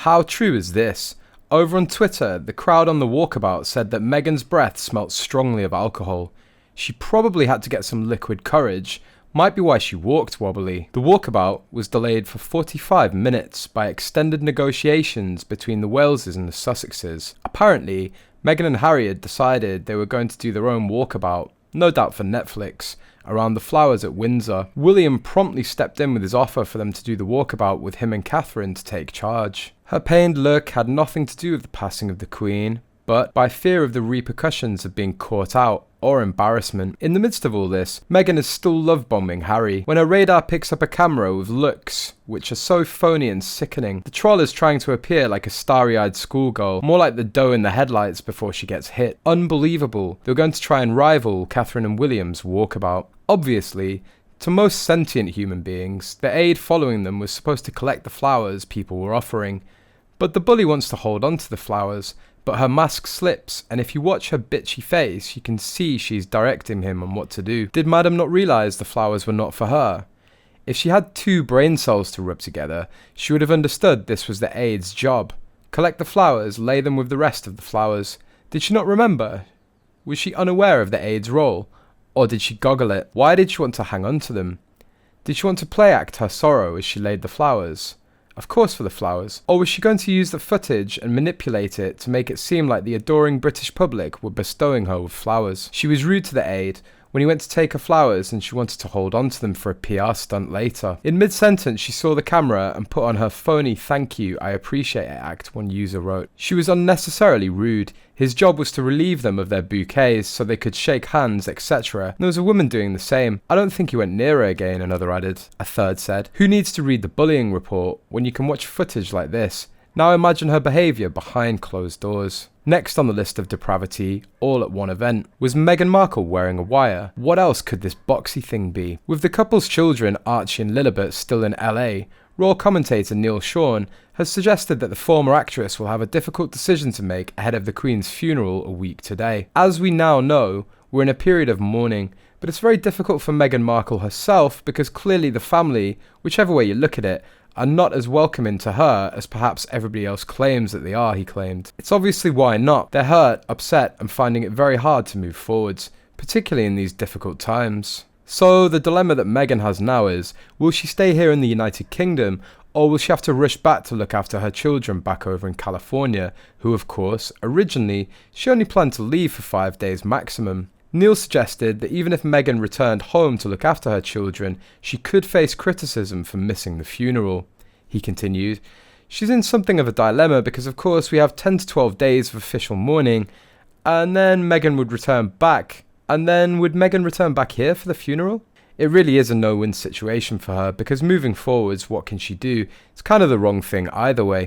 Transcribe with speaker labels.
Speaker 1: How true is this? Over on Twitter, the crowd on the Walkabout said that Meghan's breath smelt strongly of alcohol. She probably had to get some liquid courage. Might be why she walked wobbly. The Walkabout was delayed for 45 minutes by extended negotiations between the Waleses and the Sussexes. Apparently, Meghan and Harry had decided they were going to do their own walkabout, no doubt for Netflix, around the flowers at Windsor. William promptly stepped in with his offer for them to do the walkabout with him and Catherine to take charge. Her pained look had nothing to do with the passing of the Queen, but by fear of the repercussions of being caught out or embarrassment. In the midst of all this, Meghan is still love-bombing Harry. When her radar picks up a camera with looks which are so phony and sickening, the troll is trying to appear like a starry-eyed schoolgirl, more like the doe in the headlights before she gets hit. Unbelievable. They were going to try and rival Catherine and William's walkabout. Obviously, to most sentient human beings, the aide following them was supposed to collect the flowers people were offering. But the bully wants to hold on to the flowers, but her mask slips, and if you watch her bitchy face, you can see she's directing him on what to do. Did Madam not realise the flowers were not for her? If she had 2 brain cells to rub together, she would have understood this was the aide's job. Collect the flowers, lay them with the rest of the flowers. Did she not remember? Was she unaware of the aide's role? Or did she goggle it? Why did she want to hang on to them? Did she want to play act her sorrow as she laid the flowers? Of course for the flowers. Or was she going to use the footage and manipulate it to make it seem like the adoring British public were bestowing her with flowers? She was rude to the aide when he went to take her flowers and she wanted to hold on to them for a PR stunt later. In mid-sentence, she saw the camera and put on her phony "thank you, I appreciate it" act, one user wrote. She was unnecessarily rude. His job was to relieve them of their bouquets so they could shake hands, etc. And there was a woman doing the same. I don't think he went near her again, another added. A third said, who needs to read the bullying report when you can watch footage like this? Now imagine her behaviour behind closed doors. Next on the list of depravity, all at one event, was Meghan Markle wearing a wire. What else could this boxy thing be? With the couple's children, Archie and Lilibet, still in LA, Raw commentator Neil Sean has suggested that the former actress will have a difficult decision to make ahead of the Queen's funeral a week today. As we now know, we're in a period of mourning, but it's very difficult for Meghan Markle herself because clearly the family, whichever way you look at it, are not as welcoming to her as perhaps everybody else claims that they are, he claimed. It's obviously why not. They're hurt, upset, and finding it very hard to move forwards, particularly in these difficult times. So the dilemma that Meghan has now is, will she stay here in the United Kingdom, or will she have to rush back to look after her children back over in California, who of course, originally, she only planned to leave for 5 days maximum. Neil suggested that even if Meghan returned home to look after her children, she could face criticism for missing the funeral. He continued, she's in something of a dilemma because of course we have 10 to 12 days of official mourning, and then Meghan would return back. And then would Meghan return back here for the funeral? It really is a no-win situation for her because moving forwards, what can she do? It's kind of the wrong thing either way.